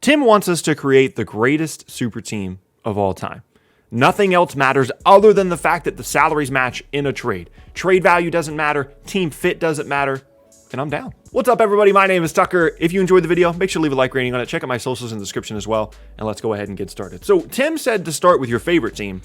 Tim wants us to create the greatest super team of all time. Nothing else matters other than the fact that the salaries match in a trade. Trade value doesn't matter. Team fit doesn't matter. And I'm down. What's up, everybody? My name is Tucker. If you enjoyed the video, make sure to leave a like rating on it. Check out my socials in the description as well. And let's go ahead and get started. So Tim said to start with your favorite team.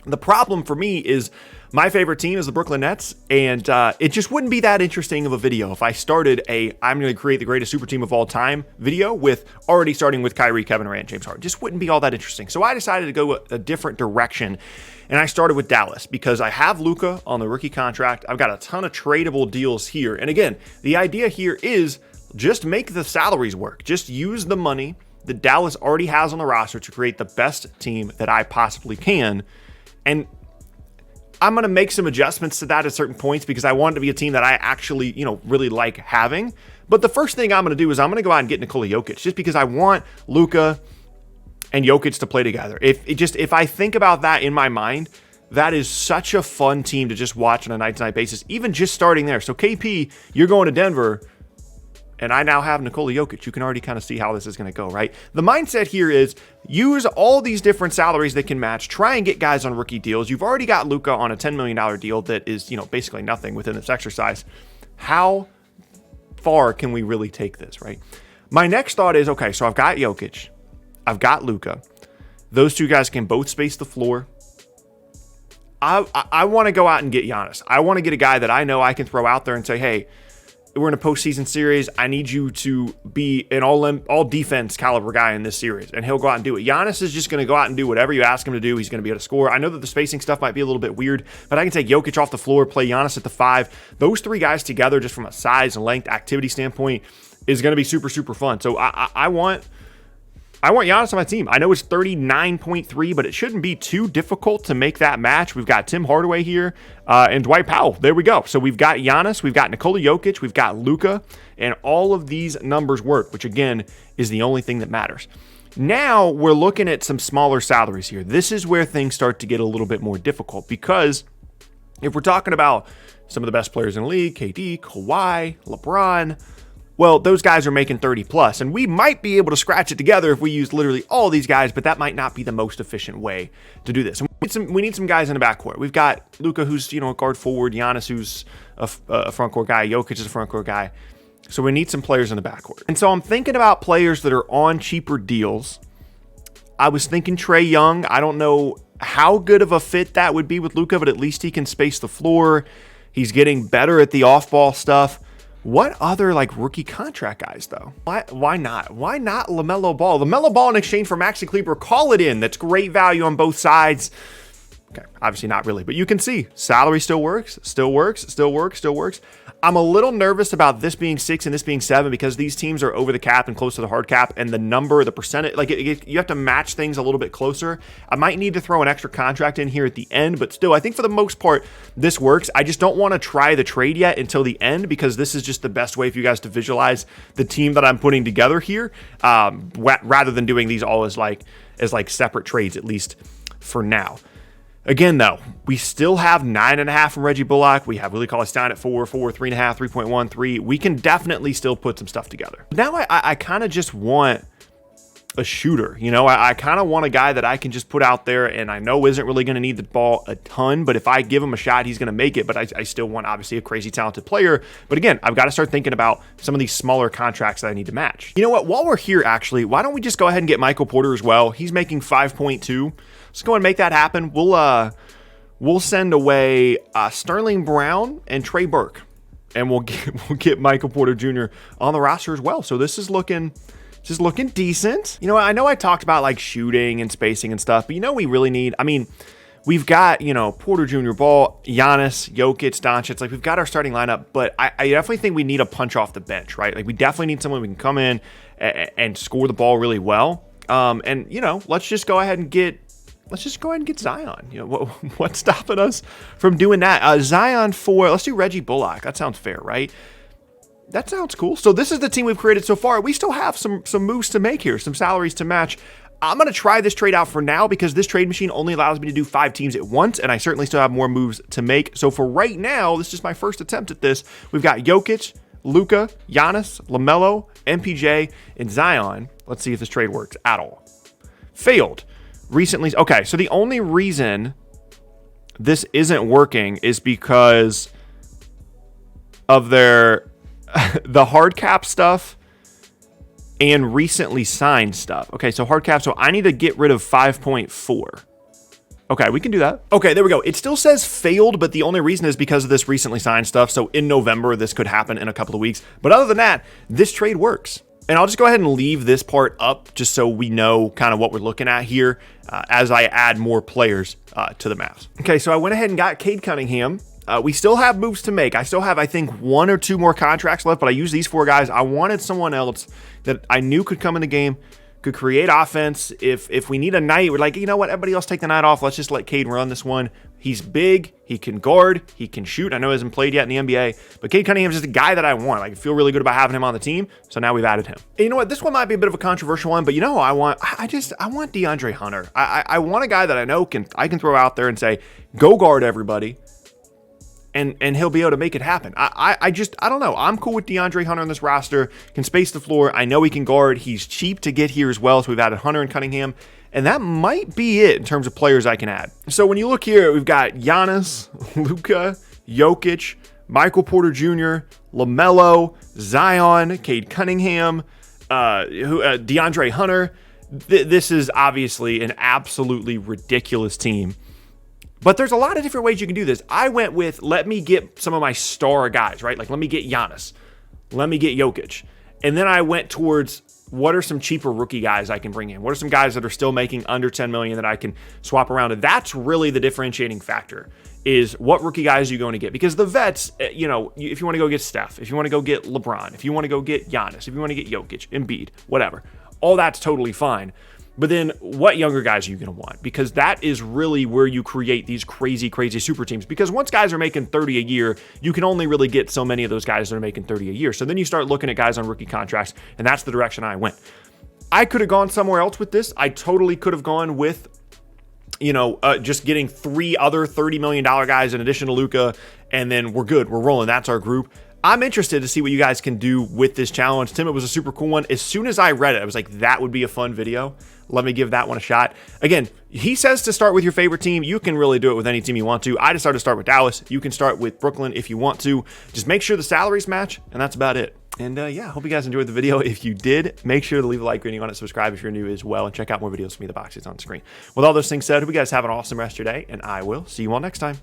The problem for me is my favorite team is the Brooklyn Nets, and it just wouldn't be that interesting of a video if I started I'm going to create the greatest super team of all time video with already starting with Kyrie, Kevin Durant, James Harden. Just wouldn't be all that interesting. So I decided to go a different direction, and I started with Dallas because I have Luka on the rookie contract. I've got a ton of tradable deals here. And again, the idea here is just make the salaries work. Just use the money that Dallas already has on the roster to create the best team that I possibly can. And I'm going to make some adjustments to that at certain points because I want it to be a team that I actually, really like having. But the first thing I'm going to do is I'm going to go out and get Nikola Jokic just because I want Luka and Jokic to play together. If I think about that in my mind, that is such a fun team to just watch on a night-to-night basis, even just starting there. So KP, you're going to Denver, and I now have Nikola Jokic. You can already kind of see how this is going to go, right? The mindset here is use all these different salaries that can match. Try and get guys on rookie deals. You've already got Luka on a $10 million deal that is, basically nothing within this exercise. How far can we really take this, right? My next thought is, okay, so I've got Jokic. I've got Luka. Those two guys can both space the floor. I want to go out and get Giannis. I want to get a guy that I know I can throw out there and say, hey, we're in a postseason series. I need you to be an all defense caliber guy in this series. And he'll go out and do it. Giannis is just going to go out and do whatever you ask him to do. He's going to be able to score. I know that the spacing stuff might be a little bit weird, but I can take Jokic off the floor, play Giannis at the 5. Those three guys together, just from a size and length activity standpoint, is going to be super, super fun. So I want Giannis on my team. I know it's 39.3, but it shouldn't be too difficult to make that match. We've got Tim Hardaway here and Dwight Powell. There we go. So we've got Giannis, we've got Nikola Jokic, we've got Luka, and all of these numbers work, which again is the only thing that matters. Now we're looking at some smaller salaries here. This is where things start to get a little bit more difficult because if we're talking about some of the best players in the league, KD, Kawhi, LeBron, well, those guys are making 30 plus, and we might be able to scratch it together if we use literally all these guys, but that might not be the most efficient way to do this. We need some guys in the backcourt. We've got Luka, who's a guard forward, Giannis, who's a front court guy, Jokic is a front court guy. So we need some players in the backcourt. And so I'm thinking about players that are on cheaper deals. I was thinking Trae Young. I don't know how good of a fit that would be with Luka, but at least he can space the floor. He's getting better at the off-ball stuff. What other rookie contract guys though? Why not? Why not LaMelo Ball? LaMelo Ball in exchange for Maxi Kleber. Call it in. That's great value on both sides. Okay, obviously not really, but you can see salary still works. I'm a little nervous about this being 6 and this being 7 because these teams are over the cap and close to the hard cap, and the percentage, you have to match things a little bit closer. I might need to throw an extra contract in here at the end, but still, I think for the most part, this works. I just don't want to try the trade yet until the end because this is just the best way for you guys to visualize the team that I'm putting together here, rather than doing these all as separate trades, at least for now. Again, though, we still have 9.5 from Reggie Bullock. We have Willie Cauley-Stein at 4, 3.5, 3.1, 3. We can definitely still put some stuff together. Now I kind of just want a shooter. I kind of want a guy that I can just put out there and I know isn't really going to need the ball a ton, but if I give him a shot, he's going to make it. But I still want, obviously, a crazy talented player. But again, I've got to start thinking about some of these smaller contracts that I need to match. You know what? While we're here, actually, why don't we just go ahead and get Michael Porter as well? He's making 5.2. Let's go and make that happen. We'll send away Sterling Brown and Trey Burke, and we'll get Michael Porter Jr. on the roster as well. So this is looking decent. I know I talked about shooting and spacing and stuff, but we really need. We've got Porter Jr., Ball, Giannis, Jokic, Doncic. We've got our starting lineup, but I definitely think we need a punch off the bench, right? We definitely need someone who can come in and score the ball really well. And let's just go ahead and get Zion. What's stopping us from doing that? Zion for, let's do Reggie Bullock. That sounds fair, right? That sounds cool. So this is the team we've created so far. We still have some moves to make here, some salaries to match. I'm going to try this trade out for now because this trade machine only allows me to do 5 teams at once, and I certainly still have more moves to make. So for right now, this is my first attempt at this. We've got Jokic, Luka, Giannis, LaMelo, MPJ, and Zion. Let's see if this trade works at all. Failed. Recently. Okay, so the only reason this isn't working is because of their the hard cap stuff and recently signed stuff. Okay, so hard cap. So I need to get rid of 5.4. Okay, we can do that. Okay, there we go. It still says failed, but the only reason is because of this recently signed stuff. So in November, this could happen in a couple of weeks. But other than that, this trade works. And I'll just go ahead and leave this part up just so we know kind of what we're looking at here as I add more players to the Mavs. Okay, so I went ahead and got Cade Cunningham. We still have moves to make. I still have, I think, 1 or 2 more contracts left, but I used these 4 guys. I wanted someone else that I knew could come in the game, could create offense. If we need a night, we're like, you know what, everybody else take the night off. Let's just let Cade run this one. He's big. He can guard. He can shoot. I know he hasn't played yet in the NBA, but Cade Cunningham's just a guy that I want. I feel really good about having him on the team, so now we've added him. And you know what? This one might be a bit of a controversial one, but you know who I want? I want DeAndre Hunter. I want a guy that I know I can throw out there and say, go guard everybody. And he'll be able to make it happen. I don't know. I'm cool with DeAndre Hunter on this roster. Can space the floor. I know he can guard. He's cheap to get here as well. So we've added Hunter and Cunningham. And that might be it in terms of players I can add. So when you look here, we've got Giannis, Luka, Jokic, Michael Porter Jr., LaMelo, Zion, Cade Cunningham, DeAndre Hunter. This is obviously an absolutely ridiculous team. But there's a lot of different ways you can do this. I went with, let me get some of my star guys, right? Like, let me get Giannis. Let me get Jokic. And then I went towards, what are some cheaper rookie guys I can bring in? What are some guys that are still making under 10 million that I can swap around? And that's really the differentiating factor, is what rookie guys are you going to get? Because the vets, you know, if you want to go get Steph, if you want to go get LeBron, if you want to go get Giannis, if you want to get Jokic, Embiid, whatever, all that's totally fine. But then what younger guys are you going to want? Because that is really where you create these crazy, crazy super teams. Because once guys are making 30 a year, you can only really get so many of those guys that are making 30 a year. So then you start looking at guys on rookie contracts, and that's the direction I went. I could have gone somewhere else with this. I totally could have gone with, you know, just getting 3 other $30 million guys in addition to Luka, and then we're good. We're rolling. That's our group. I'm interested to see what you guys can do with this challenge. Tim, it was a super cool one. As soon as I read it, I was like, that would be a fun video. Let me give that one a shot. Again, he says to start with your favorite team. You can really do it with any team you want to. I decided to start with Dallas. You can start with Brooklyn if you want to. Just make sure the salaries match, and that's about it. And yeah, hope you guys enjoyed the video. If you did, make sure to leave a like rating on it, subscribe if you're new as well, and check out more videos from me. The box is on screen. With all those things said, hope you guys have an awesome rest of your day, and I will see you all next time.